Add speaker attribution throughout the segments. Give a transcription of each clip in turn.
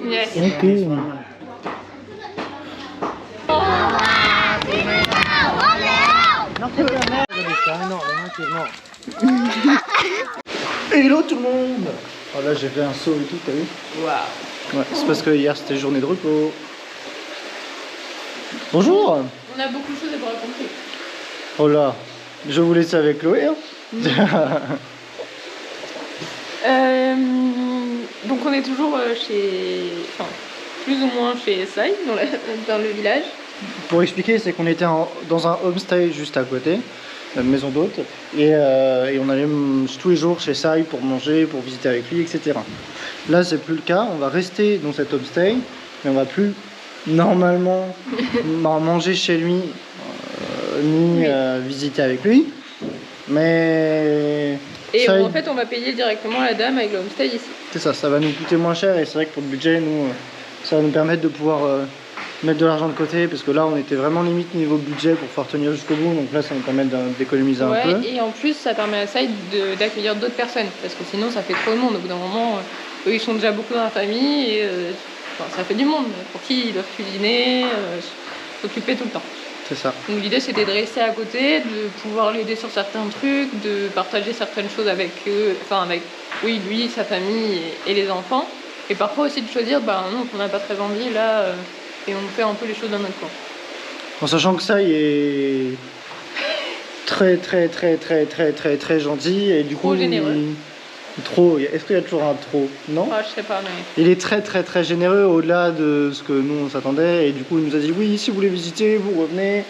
Speaker 1: Yes.
Speaker 2: Okay. Hello tout le monde. Oh là j'ai fait un saut et tout, t'as vu?
Speaker 1: Waouh.
Speaker 2: Ouais, c'est parce que hier c'était journée de repos. Bonjour.
Speaker 1: On a beaucoup de choses à vous raconter.
Speaker 2: Oh là, je vous laisse avec Chloé. Hein.
Speaker 1: Donc on est toujours chez... Enfin, plus ou moins chez Sai, dans le village.
Speaker 2: Pour expliquer, c'est qu'on était dans un homestay juste à côté, une maison d'hôte, et on allait tous les jours chez Sai pour manger, pour visiter avec lui, etc. Là, c'est plus le cas, on va rester dans cet homestay, mais on va plus normalement manger chez lui, ni visiter avec lui. Mais...
Speaker 1: Et
Speaker 2: Sai,
Speaker 1: en fait, on va payer directement la dame avec le homestay ici.
Speaker 2: c'est ça va nous coûter moins cher, et c'est vrai que pour le budget, nous, ça va nous permettre de pouvoir... mettre de l'argent de côté parce que là on était vraiment limite niveau budget pour pouvoir tenir jusqu'au bout, donc là ça nous permet d'économiser un peu.
Speaker 1: Et en plus ça permet à Saïd d'accueillir d'autres personnes parce que sinon ça fait trop de monde. Au bout d'un moment, eux ils sont déjà beaucoup dans la famille et enfin, ça fait du monde pour qui ils doivent cuisiner, s'occuper tout le temps.
Speaker 2: C'est ça.
Speaker 1: Donc l'idée c'était de rester à côté, de pouvoir l'aider sur certains trucs, de partager certaines choses avec eux, enfin avec lui, sa famille et les enfants. Et parfois aussi de choisir, bah non, on n'a pas très envie là. Et on fait un peu les choses dans notre coin.
Speaker 2: En sachant que ça il est très gentil et du
Speaker 1: trop
Speaker 2: coup
Speaker 1: généreux.
Speaker 2: Trop, est-ce qu'il y a toujours un trop? Non,
Speaker 1: je sais pas, mais
Speaker 2: il est très généreux au-delà de ce que nous on s'attendait, et du coup il nous a dit oui, si vous voulez visiter vous revenez,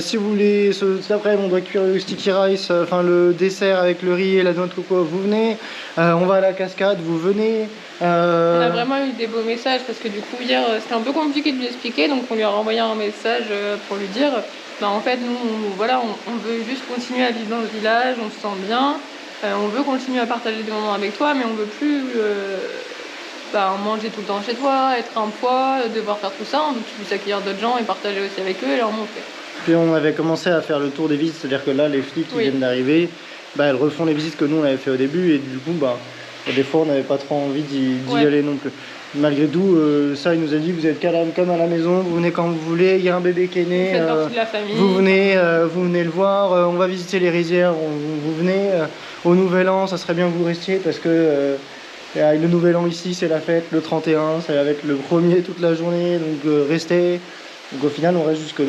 Speaker 2: si vous voulez cet après-midi on doit cuire le sticky rice, enfin le dessert avec le riz et la noix de coco, vous venez, on va à la cascade, vous venez.
Speaker 1: On a vraiment eu des beaux messages parce que du coup hier c'était un peu compliqué de lui expliquer, donc on lui a renvoyé un message pour lui dire bah en fait nous on veut juste continuer à vivre dans le village, on se sent bien, on veut continuer à partager des moments avec toi, mais on veut plus manger tout le temps chez toi, être un poids, devoir faire tout ça, on veut que tu puisses accueillir d'autres gens et partager aussi avec eux et leur montrer.
Speaker 2: Puis on avait commencé à faire le tour des visites, c'est-à-dire que là les filles qui viennent d'arriver, bah, elles refont les visites que nous on avait fait au début, et du coup bah des fois on n'avait pas trop envie d'y aller non plus. Malgré tout, ça il nous a dit vous êtes comme à la maison, vous venez quand vous voulez, il y a un bébé qui est né,
Speaker 1: vous faites partie de la famille.
Speaker 2: vous venez le voir, on va visiter les rizières, vous venez au nouvel an, ça serait bien que vous restiez parce que le nouvel an ici c'est la fête, le 31, ça va être le premier toute la journée, donc restez. Donc au final on reste jusque là.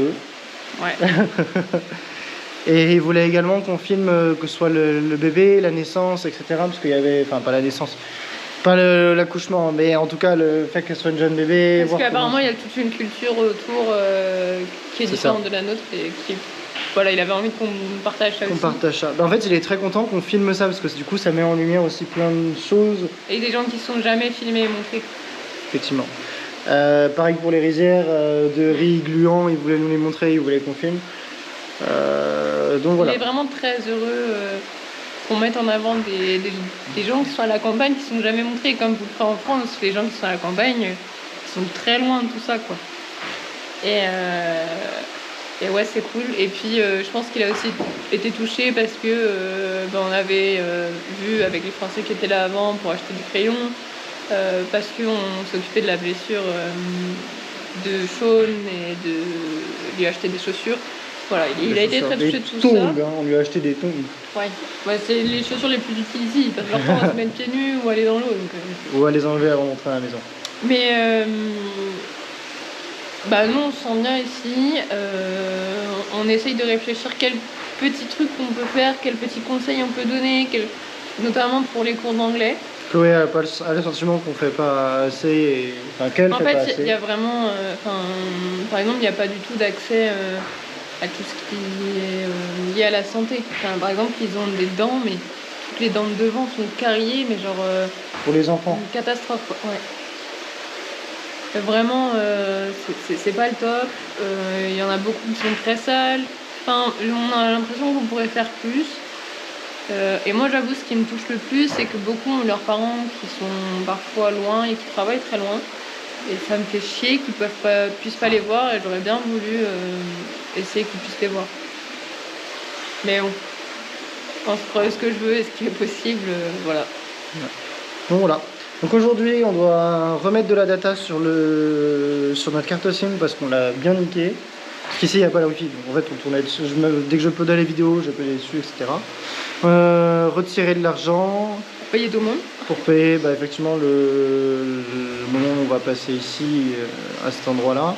Speaker 1: Ouais.
Speaker 2: Et il voulait également qu'on filme que ce soit le bébé, la naissance, etc. Parce qu'il y avait, enfin pas la naissance, pas l'accouchement, mais en tout cas le fait qu'elle soit une jeune bébé.
Speaker 1: Parce qu'apparemment il y a toute une culture autour qui est différente de la nôtre et qui, voilà, il avait envie qu'on partage ça aussi.
Speaker 2: Qu'on partage ça. En fait il est très content qu'on filme ça parce que du coup ça met en lumière aussi plein de choses.
Speaker 1: Et des gens qui sont jamais filmés et montrés.
Speaker 2: Effectivement. Pareil pour les rizières de riz gluant, il voulait nous les montrer, il voulait qu'on filme. Donc voilà.
Speaker 1: Il est vraiment très heureux qu'on mette en avant des gens qui sont à la campagne, qui sont jamais montrés. Comme vous le faites en France, les gens qui sont à la campagne, ils sont très loin de tout ça, quoi. Et ouais, c'est cool. Et puis je pense qu'il a aussi été touché parce que on avait vu avec les Français qui étaient là avant pour acheter du crayon, parce qu'on s'occupait de la blessure de Sean et de lui acheter des chaussures. Voilà, il a été très touché de tout ça.
Speaker 2: Hein, on lui a acheté des tongs.
Speaker 1: Ouais, c'est les chaussures les plus utiles ici. Ils passent leur temps à se mettre pieds nus ou aller dans l'eau.
Speaker 2: Ou à les enlever avant d'entrer à la maison.
Speaker 1: Mais nous on se sent bien ici. On essaye de réfléchir quels petits trucs on peut faire, quels petits conseils on peut donner, notamment pour les cours d'anglais.
Speaker 2: Chloé a le sentiment qu'on fait pas assez, qu'elle fait pas assez.
Speaker 1: En fait, il y a vraiment, par exemple, il n'y a pas du tout d'accès à tout ce qui est lié à la santé. Par exemple, ils ont des dents, mais toutes les dents de devant sont carriées, mais genre...
Speaker 2: pour les enfants.
Speaker 1: Une catastrophe, quoi. Ouais. Vraiment, c'est pas le top. Il y en a beaucoup qui sont très sales. Enfin, on a l'impression qu'on pourrait faire plus. Et moi, j'avoue, ce qui me touche le plus, c'est que beaucoup ont leurs parents qui sont parfois loin et qui travaillent très loin. Et ça me fait chier qu'ils puissent pas les voir, et j'aurais bien voulu essayer qu'ils puissent les voir. Mais bon, je pense que ce que je veux et ce qui est possible, voilà.
Speaker 2: Bon voilà. Donc aujourd'hui, on doit remettre de la data sur notre carte SIM parce qu'on l'a bien niqué. Parce qu'ici, il n'y a pas la Wi-Fi. Donc en fait, on tournait dessus. Dès que je uploadais les vidéos, j'appelais dessus, etc. Retirer de l'argent.
Speaker 1: Payer tout le monde.
Speaker 2: Pour payer effectivement le moment où on va passer ici, à cet endroit-là.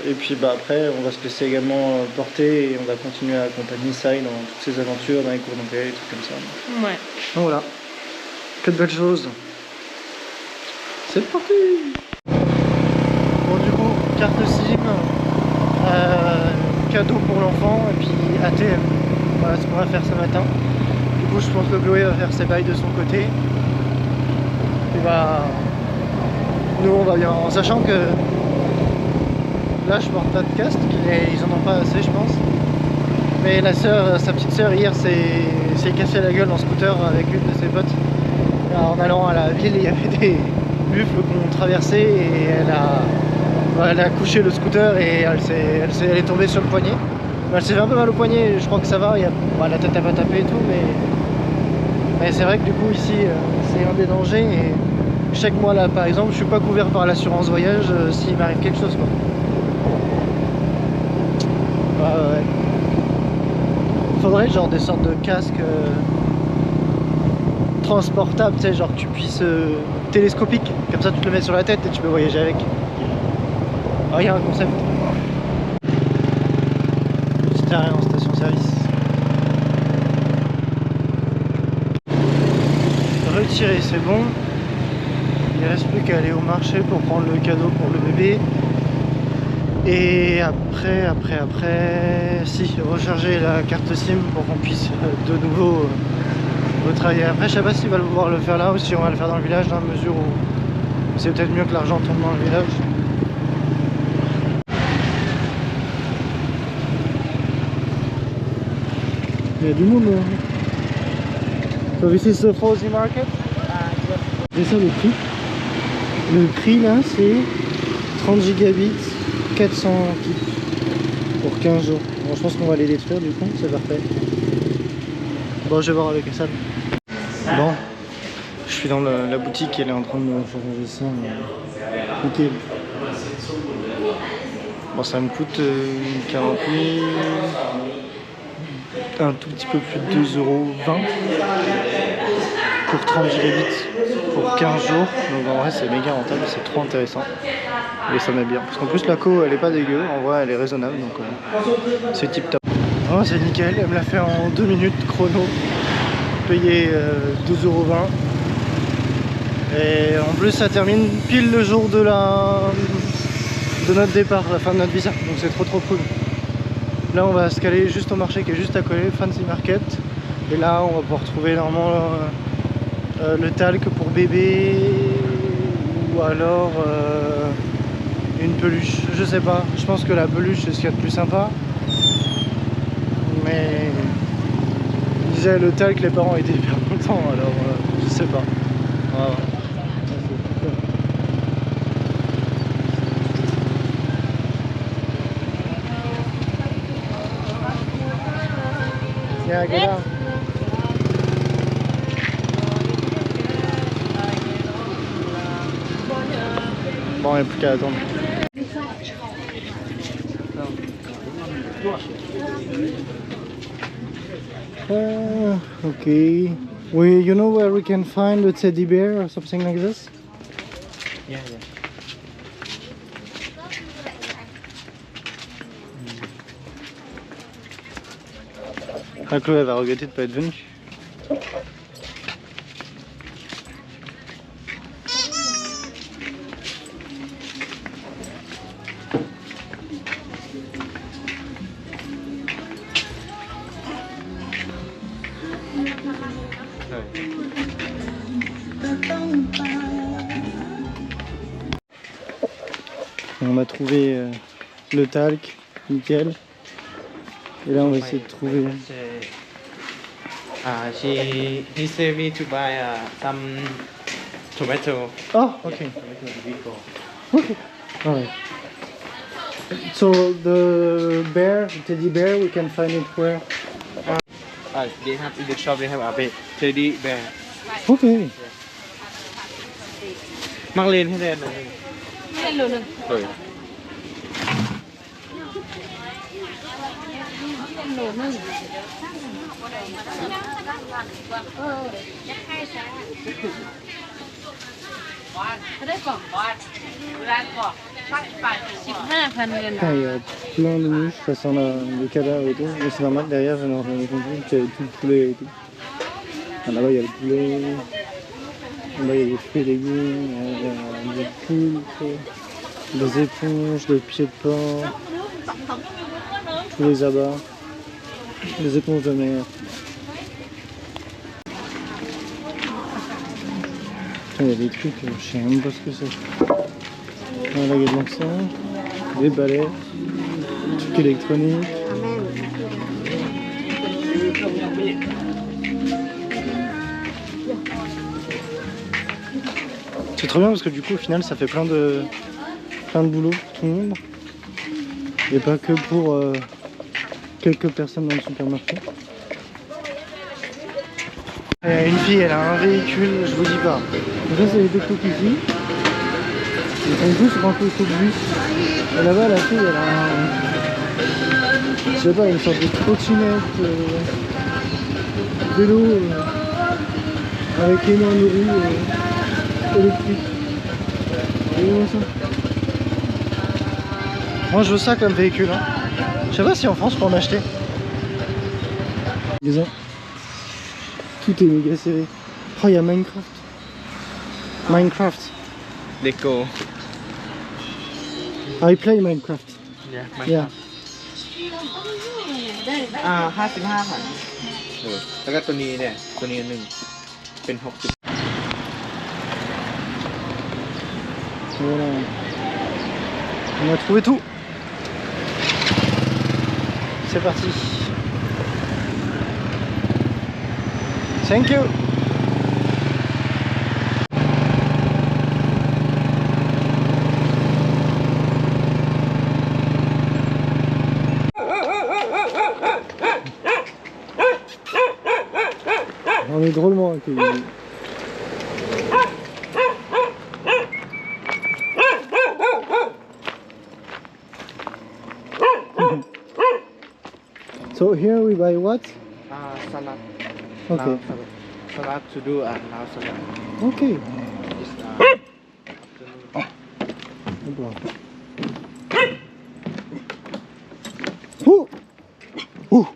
Speaker 2: Et puis après, on va se laisser également porter et on va continuer à accompagner Sai dans toutes ses aventures, dans les cours d'anglais, des trucs comme ça.
Speaker 1: Ouais.
Speaker 2: Donc voilà. Que de belles choses. C'est parti. Bon du coup, carte SIM, cadeau pour l'enfant et puis ATM. Voilà ce qu'on va faire ce matin. Du coup je pense que Chloé va faire ses bails de son côté. Et nous on va bien, en sachant que là je porte pas de casque, ils en ont pas assez je pense. Mais sa petite sœur hier s'est cassé la gueule en scooter avec une de ses potes. En allant à la ville, il y avait des buffles qu'on traversait et elle a couché le scooter et elle est tombée sur le poignet. Elle s'est fait un peu mal au poignet, je crois que ça va, la tête a pas tapé et tout, mais c'est vrai que du coup ici c'est un des dangers et chaque mois là par exemple je suis pas couvert par l'assurance voyage s'il m'arrive quelque chose quoi. Ouais. Faudrait genre des sortes de casques transportables, tu sais, genre que tu puisses télescopique, comme ça tu te le mets sur la tête et tu peux voyager avec. Ah, il y a un concept. Petit arrêt en station-service. Retiré, c'est bon. Il reste plus qu'à aller au marché pour prendre le cadeau pour le bébé. Et après, si, recharger la carte SIM pour qu'on puisse de nouveau retravailler. Après, je sais pas s'il va pouvoir le faire là ou si on va le faire dans le village, dans la mesure où c'est peut-être mieux que l'argent tombe dans le village. Il y a du monde. So this is the Frozen Market. C'est ça le prix. Le prix là c'est 30 gigabits, 400 kits pour 15 jours. Bon, je pense qu'on va les détruire du coup, c'est parfait. Bon, je vais voir avec Hassan. Bon, je suis dans la boutique, elle est en train de me changer ça. Ok. Bon, ça me coûte 40 000, un tout petit peu plus de 2,20 € pour 30 gigabits pour 15 jours. Donc en vrai, c'est méga rentable, c'est trop intéressant. Et ça met bien. Parce qu'en plus, la co, elle est pas dégueu. En vrai, elle est raisonnable. Donc c'est tip top. Oh, c'est nickel. Elle me l'a fait en 2 minutes chrono. Payé 2,20 €. Et en plus, ça termine pile le jour de notre départ, la fin de notre visa. Donc c'est trop cool. Là, on va se caler juste au marché qui est juste à côté, Fancy Market. Et là, on va pouvoir trouver normalement le talc pour bébé ou alors une peluche. Je sais pas. Je pense que la peluche c'est ce qu'il y a de plus sympa. Mais il disait le talc, les parents étaient hyper contents. Alors je sais pas. Voilà. Yeah, get out. Bon, il n'y a plus qu'à attendre. Okay. You know where we can find a teddy bear or something like this?
Speaker 3: Yeah.
Speaker 2: Ah, Chloé va regretter de ne pas être venue. On a trouvé le talc, nickel. Et là on va essayer de trouver.
Speaker 3: He said me to buy some tomato.
Speaker 2: Oh, okay. Okay. Alright. So the teddy bear, we can find it where?
Speaker 3: They have in the shop. They have a teddy bear.
Speaker 2: โอเค
Speaker 3: มักเล่นให้เล่นเลย
Speaker 1: ไม่เล่นเลย
Speaker 3: เฮ้ย
Speaker 1: 15,000 yen.
Speaker 2: Putain, il y a plein de mouches, ça sent le cadavre et tout. Mais c'est normal, derrière, j'en ai compris qu'il y avait tout le poulet et tout. Ah, là-bas, il y a le poulet. Là-bas, il y a des fruits et légumes, il y a des poulpes, des éponges, des pieds de porc, tous les abats, des éponges de mer. Putain, il y a des trucs, je sais même pas ce que c'est. Là, il y a de l'encens, des balais, trucs électroniques. C'est trop bien parce que du coup au final ça fait plein de boulot pour tout le monde et pas que pour quelques personnes dans le supermarché. Une fille elle a un véhicule, je vous dis pas. Donc ça c'est les tuk-tuk ici. Et en plus sur un tuk-tuk-bus. Et là-bas la fille elle a un... Je sais pas, une sorte de trottinette vélo avec énorme roues électriques. Et voilà ça. Moi je veux ça comme véhicule. Hein. Je sais pas si en France on peut en acheter. Tout est méga serré. Oh il y a Minecraft. Minecraft.
Speaker 3: Lego.
Speaker 2: I play Minecraft.
Speaker 3: Yeah.
Speaker 2: Yeah.
Speaker 3: 55,000แล้วก็ตัวนี้เนี่ยตัวนี้1เป็น60
Speaker 2: Voilà. On a trouvé tout. C'est parti. Thank you. On est drôlement accueillis. So here we buy what?
Speaker 3: salad.
Speaker 2: Okay.
Speaker 3: Salad to do and now salad.
Speaker 2: Okay.
Speaker 3: Just,
Speaker 2: Oh. Oh.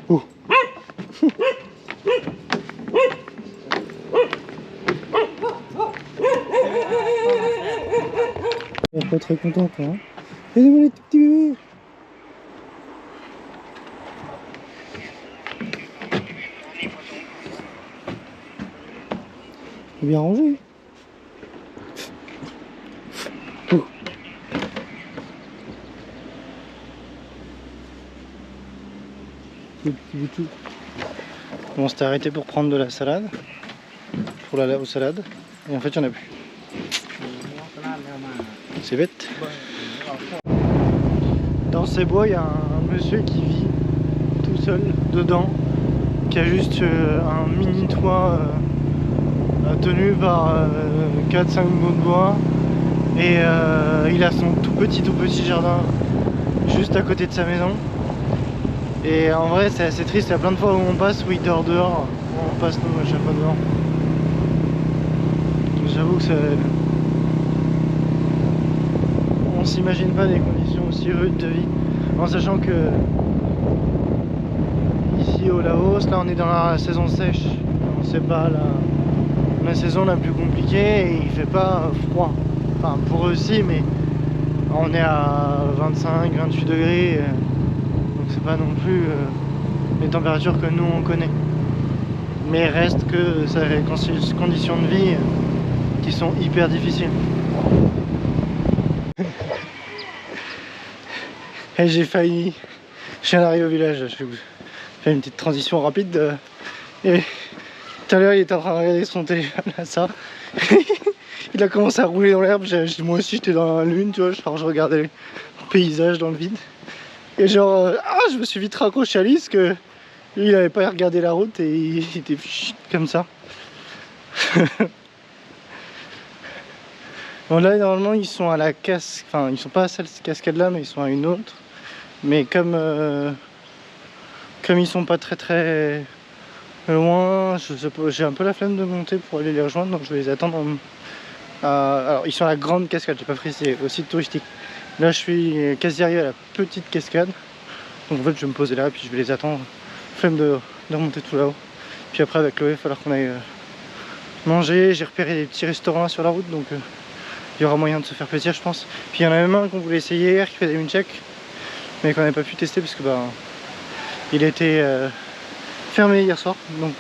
Speaker 2: Oh. Il est pas très content quoi. Hein. Aidez-moi les tout petits bébés. Bien rangé. Oh. Bon, on s'était arrêté pour prendre de la salade, pour la aux salades, et en fait il n'y en a plus. C'est bête. Dans ces bois, il y a un monsieur qui vit tout seul dedans, qui a juste un mini toit tenu par 4-5 bouts de bois, et il a son tout petit jardin juste à côté de sa maison. Et en vrai c'est assez triste, il y a plein de fois où on passe où il dort dehors, on passe nous à chaque fois dehors. J'avoue que on s'imagine pas des conditions aussi rudes de vie, en sachant que ici au Laos, là on est dans la saison sèche, c'est pas la saison la plus compliquée et il fait pas froid, enfin pour eux aussi, mais on est à 25-28 degrés. C'est pas non plus les températures que nous on connaît, mais reste que ça a des conditions de vie qui sont hyper difficiles. Et j'ai failli, je viens d'arriver au village, je vais faire une petite transition rapide et tout à l'heure il était en train de regarder son téléphone à ça. Il a commencé à rouler dans l'herbe, moi aussi j'étais dans la lune, tu vois, genre je regardais le paysage dans le vide. Et genre, je me suis vite raccroché à Alice que Lui, il avait pas regardé la route et il était comme ça. Bon là normalement ils sont à la cascade, enfin ils sont pas à cette cascade là mais ils sont à une autre. Mais comme ils sont pas très loin, j'ai un peu la flemme de monter pour aller les rejoindre, donc je vais les attendre. Alors ils sont à la grande cascade, j'ai pas précisé, au site touristique. Là je suis quasi arrivé à la petite cascade, donc en fait je vais me poser là puis je vais les attendre. Flemme de remonter tout là-haut. Puis après avec Chloé il va falloir qu'on aille manger. J'ai repéré des petits restaurants là sur la route, donc il y aura moyen de se faire plaisir je pense. Puis il y en a même un qu'on voulait essayer hier qui faisait une check, mais qu'on n'avait pas pu tester parce que il était fermé hier soir. Donc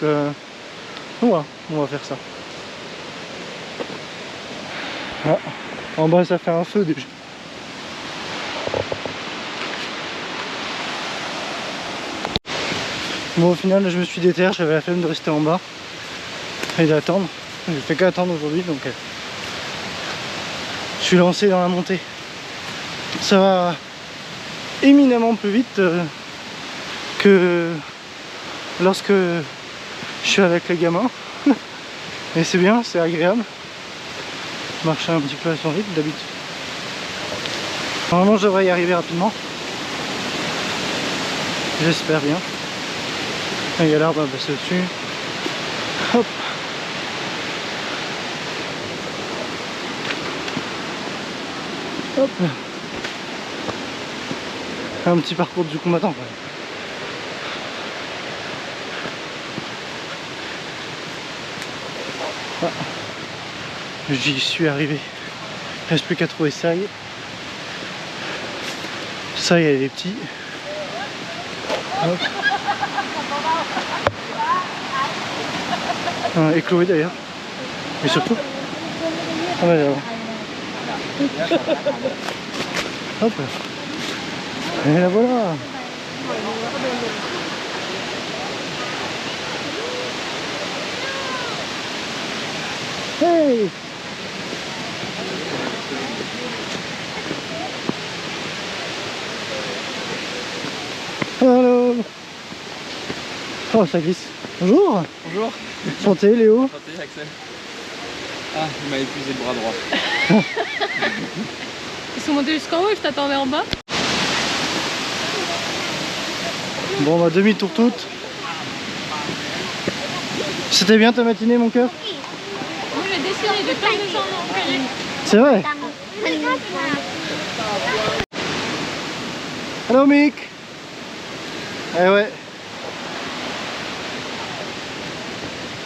Speaker 2: voilà, on va faire ça. Ah, en bas ça fait un feu déjà. Bon au final je me suis déterré, j'avais la flemme de rester en bas et d'attendre. J'ai fait qu'attendre aujourd'hui, donc je suis lancé dans la montée. Ça va éminemment plus vite que lorsque je suis avec les gamins. Et c'est bien, c'est agréable. Marcher un petit peu à son rythme d'habitude. Normalement je devrais y arriver rapidement. J'espère bien. Il y a l'arbre à passer au-dessus. Hop. Hop. Un petit parcours du combattant. Ah. J'y suis arrivé. Il ne reste plus qu'à trouver ça. Ça, il y a les petits. Hop. Et Chloé d'ailleurs. Et surtout. Ah ouais, là. Hop. Et la voilà. Hey. Hello. Oh ça glisse. Bonjour.
Speaker 4: Bonjour.
Speaker 2: Santé Léo.
Speaker 4: Santé Axel. Ah, il m'a épuisé le bras droit.
Speaker 1: Ils sont montés jusqu'en haut et je t'attendais en bas.
Speaker 2: Bon, on va demi-tour toute. C'était bien ta matinée, mon cœur?
Speaker 1: Oui, j'ai dessiné de plein de gens en cahier.
Speaker 2: C'est vrai? Hello, Mick. Eh ouais.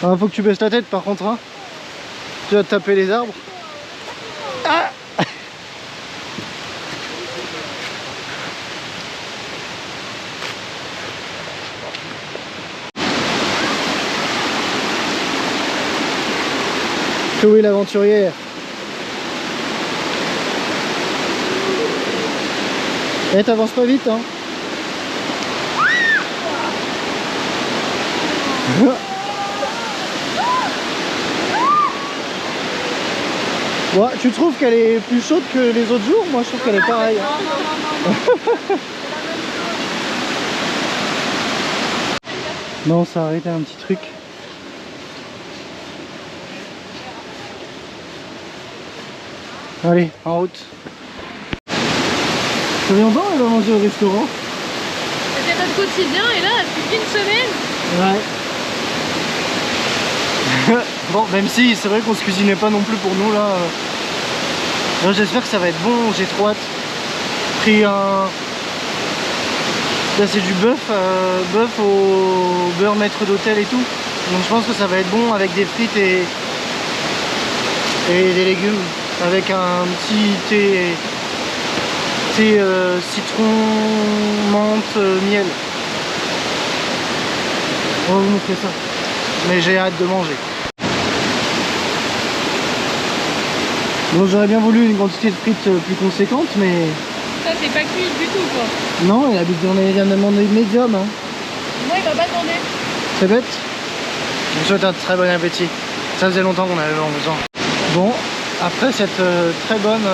Speaker 2: Ah, faut que tu baisses la tête par contre, hein. Tu vas te taper les arbres. Ah! Chloé l'aventurière. Eh, t'avances pas vite, hein. Bon, tu trouves qu'elle est plus chaude que les autres jours? Moi je trouve qu'elle est pareille. Non, ça a arrêté un petit truc. Allez, en route. Ça vient pas, elle va manger au restaurant.
Speaker 1: C'était notre quotidien et là, depuis une semaine.
Speaker 2: Ouais. Bon, même si c'est vrai qu'on se cuisinait pas non plus pour nous là. Là j'espère que ça va être bon, j'ai trop hâte. Pris un... Là c'est du bœuf au beurre maître d'hôtel et tout. Donc je pense que ça va être bon avec des frites et des légumes. Avec un petit thé citron, menthe, miel. On va vous montrer ça. Mais j'ai hâte de manger. Bon, j'aurais bien voulu une quantité de frites plus conséquente, mais...
Speaker 1: Ça, c'est pas cuit du tout, quoi.
Speaker 2: Non, il a demandé médium. Hein.
Speaker 1: Moi, il va pas demander.
Speaker 2: C'est bête. Je vous souhaite un très bon appétit. Ça faisait longtemps qu'on avait besoin. Bon, après cette très bonne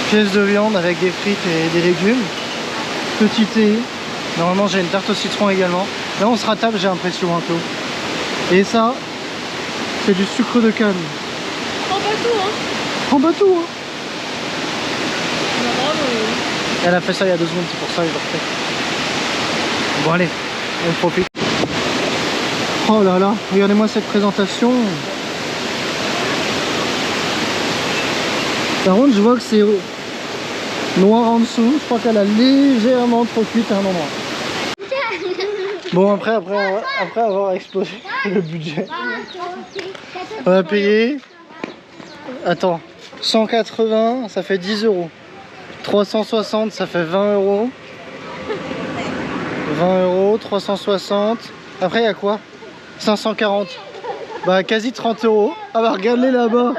Speaker 2: pièce de viande avec des frites et des légumes, petit thé. Normalement, j'ai une tarte au citron également. Là on se rattrape, j'ai l'impression un peu. Et ça, c'est du sucre de canne.
Speaker 1: Prends pas tout, hein.
Speaker 2: Prends pas tout, hein.
Speaker 1: Bah, bravo.
Speaker 2: Elle a fait ça il y a 2 secondes, c'est pour ça que je le refais. Bon allez, on profite. Oh là là, regardez-moi cette présentation. Par contre, je vois que c'est noir en dessous. Je crois qu'elle a légèrement trop cuite à un endroit. Bon, après avoir explosé le budget, on a payé. Attends, 180, ça fait 10 €. 360, ça fait 20 €. 20 €, 360. Après, il y a quoi? 540. Bah, quasi 30 €. Ah bah, regarde-les là-bas.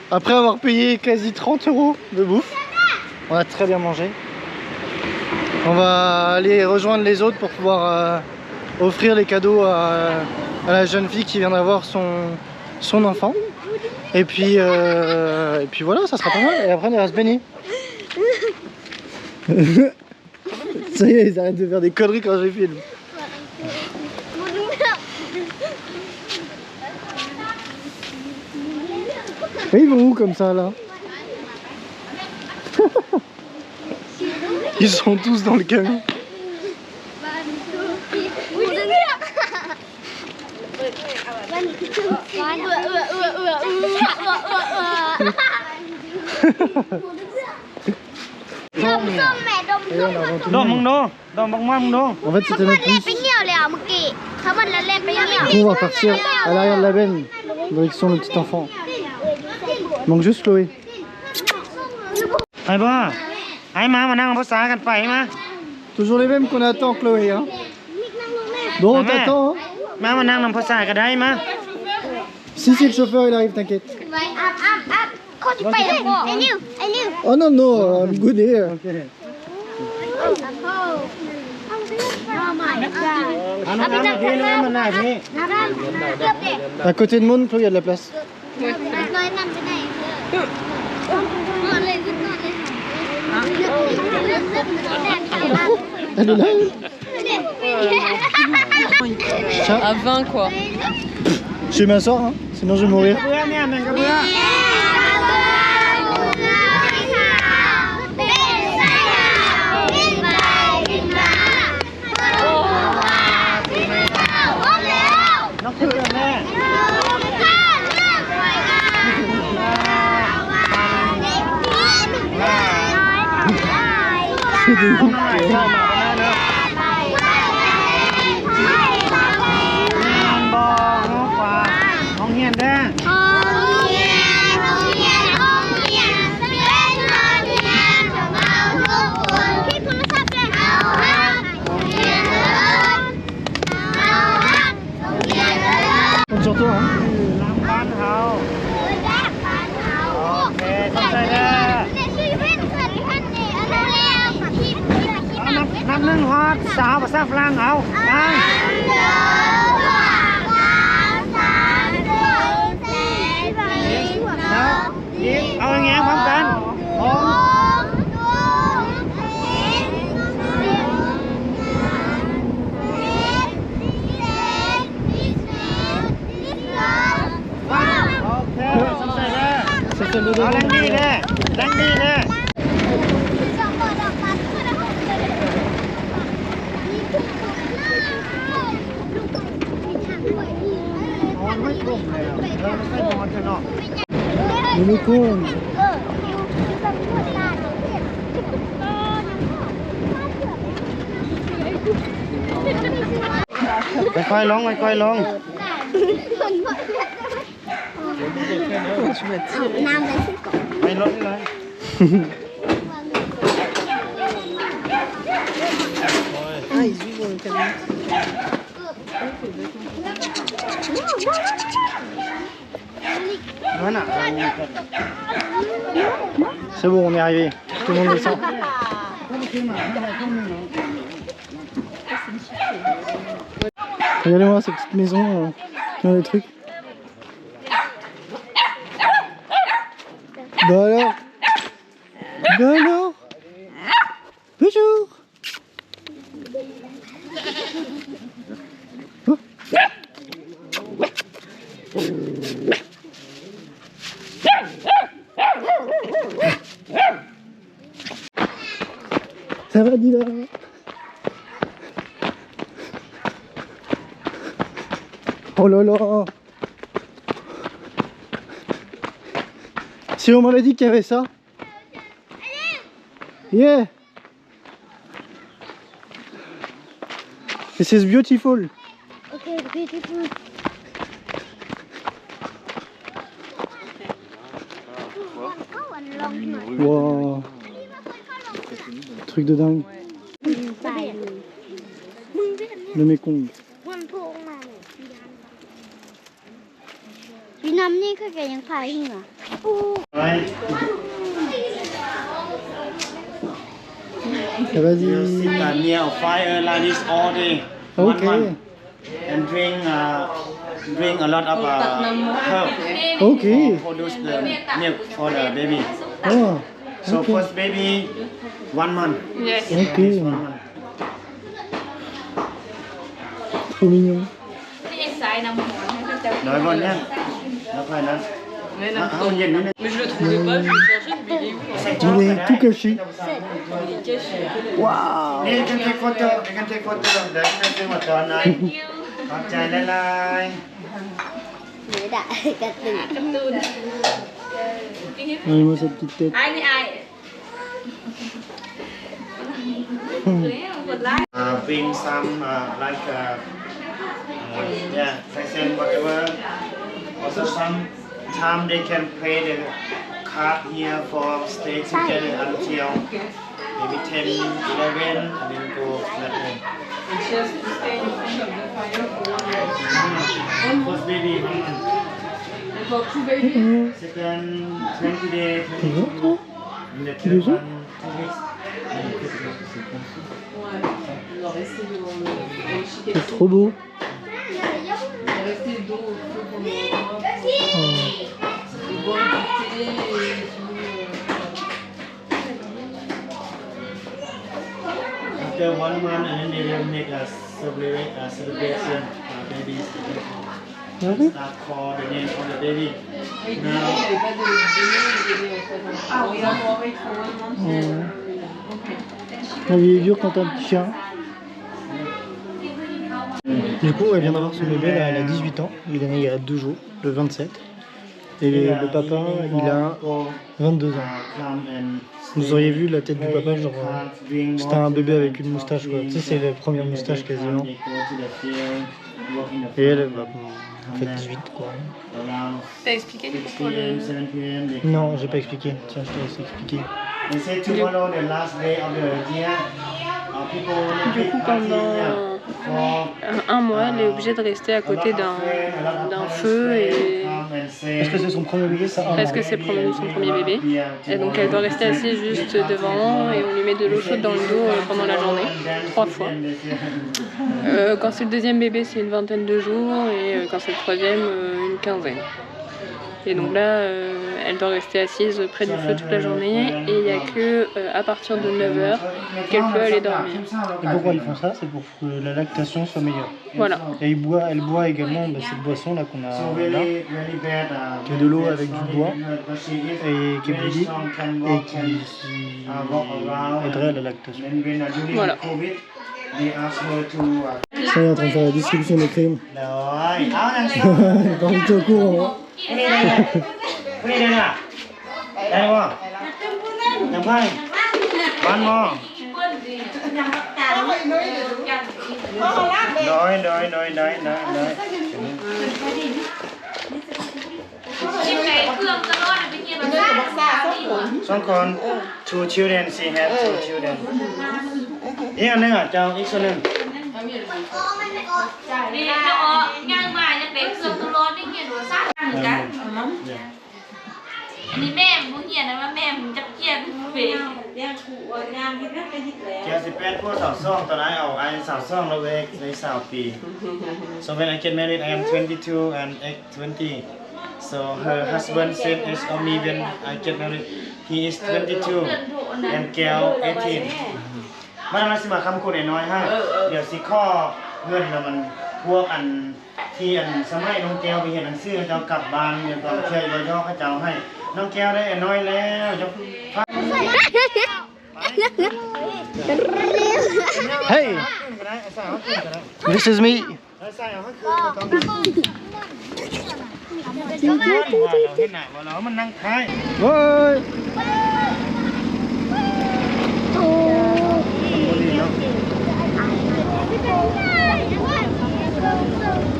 Speaker 2: Après avoir payé quasi 30 € de bouffe, on a très bien mangé. On va aller rejoindre les autres pour pouvoir offrir les cadeaux à la jeune fille qui vient d'avoir son enfant. Et puis voilà, ça sera pas mal. Et après, on ira se baigner. Ça y est, ils arrêtent de faire des conneries quand je filme. Et ils vont où comme ça là? Ils sont tous dans le camion. En fait, c'était notre bus. On va partir à l'arrière de la benne, direction le petit enfant. Il manque juste Chloé. Toujours les mêmes qu'on attend, Chloé. Hein. Bon, on t'attend. Hein. Si le chauffeur il arrive, t'inquiète. Oh non, non, I'm good here. À côté de Monde, Chloé, il y a de la place. Elle est là.
Speaker 1: À 20 quoi.
Speaker 2: Je vais m'asseoir, hein, sinon je vais mourir. C'est des ouf. Compte sur toi, hein. Le cône. Quay long, quay long. Quay lót đi lên. C'est bon, on est arrivé. Tout le monde descend. Regardez-moi ces petites maisons qui ont des trucs. Bah alors? Bah alors? Bonjour! Ça va, Diva? Oh là là! Si on m'avait dit qu'il y avait ça? Yeah! This is beautiful.
Speaker 5: Okay, beautiful.
Speaker 2: Wow. Truc de dingue. Le Mekong.
Speaker 5: มันพุ่งมาเลยพี่น้ำนี่ก็แกยังพายเหรอ
Speaker 2: Vas-y.
Speaker 6: Sit near a fire like this all day. One
Speaker 2: Okay.
Speaker 6: month. And drink a lot of herb
Speaker 2: Okay.
Speaker 6: produce the milk for the baby.
Speaker 2: Oh.
Speaker 6: So
Speaker 2: Okay.
Speaker 6: first baby 1 month.
Speaker 1: Yes.
Speaker 2: Ok. Trop mignon.
Speaker 6: Nói con nhé. Nó phải nó. Không nhìn nữa.
Speaker 1: Mais je le trouvais pas, je le cherchais, mais il est où?
Speaker 2: Il est tout caché. Waouh.
Speaker 6: They can take photo. They can take photo. They can take photo này. Con trai lên lại.
Speaker 5: หรือด่าการ์ตูน
Speaker 2: Regardez-moi sa petite tête.
Speaker 6: Bring some like yeah, present whatever. Also some time they can play the card here for stay together until maybe 10, 11 and then go back home.
Speaker 1: And she has to stay in front of the fire for 1 month.
Speaker 6: First baby,
Speaker 1: And for 2 babies.
Speaker 6: second 20 days,
Speaker 2: Tu vois, toi?
Speaker 6: and the
Speaker 2: Deux
Speaker 6: third
Speaker 2: ans?
Speaker 6: one 2 weeks.
Speaker 1: Ouais. Il doit rester dans le chiquet.
Speaker 2: C'est trop beau.
Speaker 1: Il doit rester dos au feu pendant un mois.
Speaker 2: Oh.
Speaker 1: Et boire du thé et tout.
Speaker 6: After 1 month and then they will make a celebration babies.
Speaker 2: Ah oui?
Speaker 6: Start call the name of the baby.
Speaker 1: Il n'y avait pas de bébé en fait. Ah oui, on va wait for 1 month.
Speaker 2: La vie est dure quand t'as un petit chien. Du coup, elle vient d'avoir son bébé, là, elle a 18 ans. Il est né il y a 2 jours, le 27. Et le papa, il a 22 ans. Vous auriez vu la tête du papa, genre, c'était un bébé avec une moustache, quoi. Tu sais, c'est la première moustache quasiment. Et elle, bah, en fait 18, quoi.
Speaker 1: T'as expliqué pour le...
Speaker 2: Non, j'ai pas expliqué. Tiens, je te laisse expliquer.
Speaker 1: Du coup, pendant 1 mois, elle est obligée de rester à côté d'un feu et...
Speaker 2: Est-ce que c'est son premier bébé, ça?
Speaker 1: Parce que c'est son premier bébé. Et donc elle doit rester assise juste devant et on lui met de l'eau chaude dans le dos pendant la journée, 3 fois. Quand c'est le deuxième bébé, c'est une vingtaine de jours et quand c'est le troisième, une quinzaine. Et donc là, elle doit rester assise près du feu toute la journée et il n'y a que à partir de 9h qu'elle peut aller dormir.
Speaker 2: Et pourquoi ils font ça? C'est pour que la lactation soit meilleure.
Speaker 1: Voilà.
Speaker 2: Et elle boit également cette boisson là qu'on a là, qui est de l'eau avec du bois et qui est bouillie et qui aiderait à la lactation.
Speaker 1: Voilà.
Speaker 2: Ça y est, en train de faire la distribution des crèmes. Par contre, au courant.
Speaker 6: Đây nè. Đây không? Nhầm hai. One more. Nói. Xong còn 2 children, she had 2 children. Ý anh nữa cho ít sốนึง.
Speaker 7: Đi nó ngang mà nhắc đến sương tôi lo đi nghiền đồ sát ăn cả. Đi mẹ muốn nghiền mà mẹ chắc nghiền về.
Speaker 6: แกสิเป็นพวกสาวซ่องตอนนั้นเอาไอ้สาวซ่องเราเองในสาวปี So when I get married I am 22 and X 20. So her husband same age of me when I get married. He is 22 and girl 18. มันอะไรสิมาคำคุณน้อยให้เดี๋ยวสิข้อเงินเรามัน พวกอันที่อันสมัยน้องแก้วไปเห็นหนังสือเจ้ากลับบ้านเนี่ยตอนเที่ยวรอย่อเขาเจ้าให้น้องแก้วได้น้อยแล้วเจ้า
Speaker 2: Hey, this is me.
Speaker 6: ใส่เอาให้คืนก่อนเห็นไหนว่าเรามันนั่งท้าย
Speaker 2: Ouais.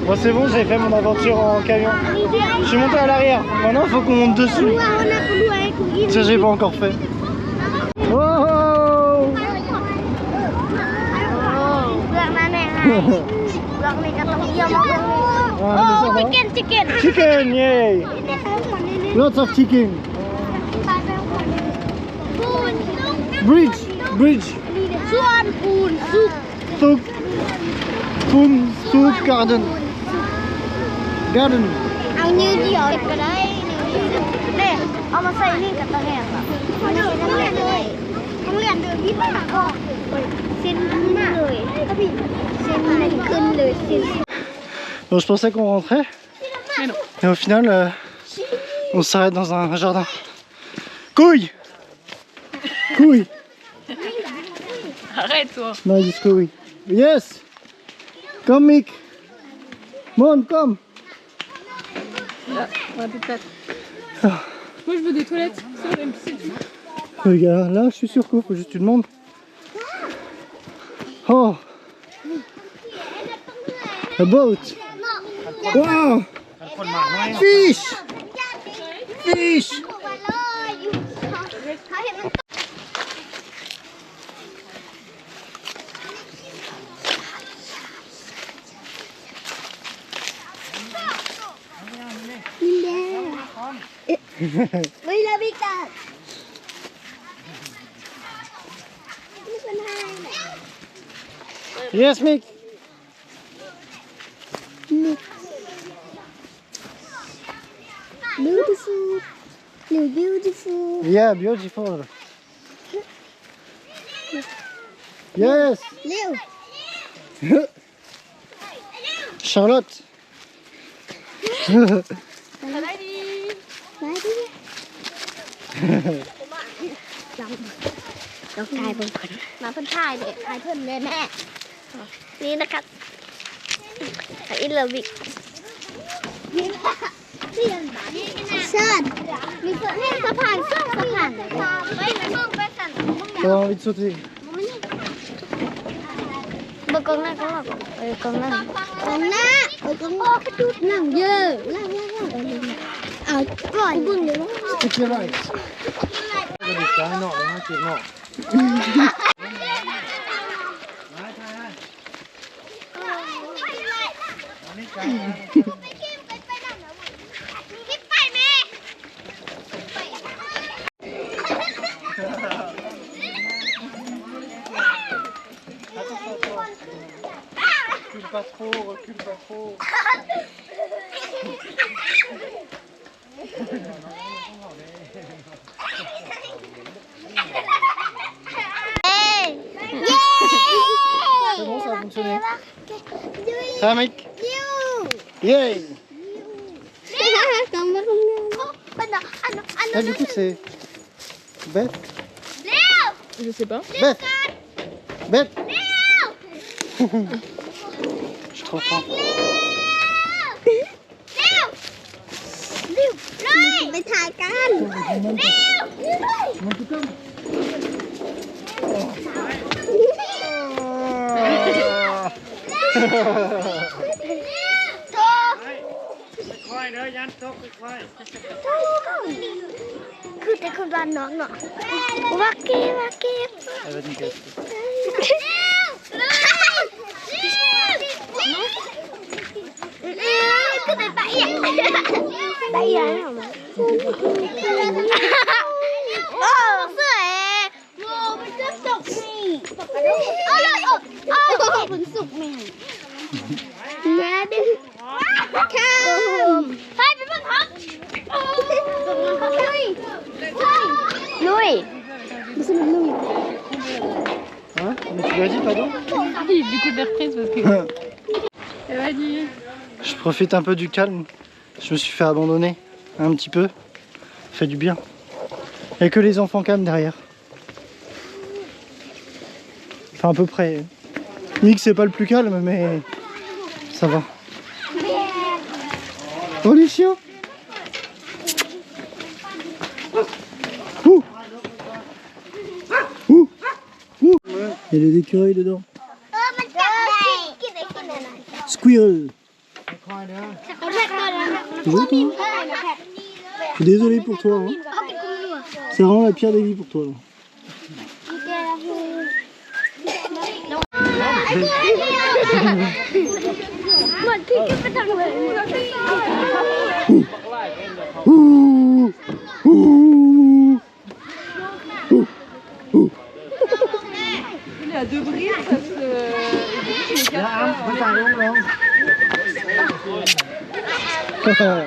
Speaker 2: Bon, c'est bon, j'ai fait mon aventure en camion. Je suis monté à l'arrière. Maintenant, il faut qu'on monte dessus. Ça, j'ai pas encore fait. Oh, chicken, yay! Lots of chicken. Bridge. Soup. Soup garden.
Speaker 5: เอายืดเดี่ยวก็ได้เนี่ยเอามาใส่นี่กับตะแหงอ่ะทั้งเรียนเลยพี่ป้าก็เส้นมากเลยก็พี่เส้นมันขึ้นเลยเส้น
Speaker 2: Donc je pensais qu'on rentrait.
Speaker 1: Mais non.
Speaker 2: Et au final, on s'arrête dans un jardin. Couille.
Speaker 1: Arrête toi.
Speaker 2: Non, ils disent couille. Yes. Come, Mick. Mon, come.
Speaker 1: Moi je veux des toilettes. C'est tout.
Speaker 2: Regarde, là, je suis sûr qu'il faut juste une demande. Oh. A boat. Wow.
Speaker 6: คนหมาน้อย
Speaker 2: Fish.
Speaker 5: ไม่ละบิ๊กตานี่เป็นไง
Speaker 2: Yes, Mick.
Speaker 5: Beautiful.
Speaker 2: Yeah, beautiful. Yes.
Speaker 5: เร็ว
Speaker 2: Charlotte.
Speaker 5: ไปดิเรากายบนผันมาเพื่อนชายเด็กชายเพื่อนแม่นี่นะครับอินเลวิกเชิญมีเพื่อนสะพานสะพานไปมองไปสั่น
Speaker 2: T'as envie de sauter?
Speaker 5: บกงหน้ากงหน้นั่งเยอะเอาก่อนบึ้งเดี๋ยว
Speaker 2: Sticky rice. Non, non. 'Recule pas trop. C'est bon, ça a fonctionné. Ça va, mec? Yay! Ah, du coup, c'est Beth.
Speaker 1: Je sais pas.
Speaker 2: Beth. Je suis trop fort.
Speaker 5: ไปถ่ายกัน
Speaker 6: ค่อยๆเด้อยันตกค่อย
Speaker 5: คือแต่คนบ้านน้องเนาะวักเก็บ
Speaker 2: Elle va nickel.
Speaker 5: คือไปอย่างเหรอโอ้เสือโมมันจะตกนี่มันสุกนี่แม่ดิค่ะไปเป็นพังครับลุย
Speaker 2: Hein? Mais tu l'as dit, pardon?
Speaker 1: Oui, du coup de reprise parce que. dit.
Speaker 2: Je profite un peu du calme. Je me suis fait abandonner un petit peu. Ça fait du bien. Il n'y a que les enfants calmes derrière. Enfin à peu près. Nick c'est pas le plus calme mais ça va. Oh les chiens. Ouh. Ouh. Ouh. Il y a des écureuils dedans. Squirrel. Tu veux, toi? Je suis désolé pour toi. Hein. C'est vraiment la pire des vies pour toi. Là. Ouh. Ouh. Ouh.
Speaker 1: Il est à deux brides, ça se...
Speaker 2: Haha.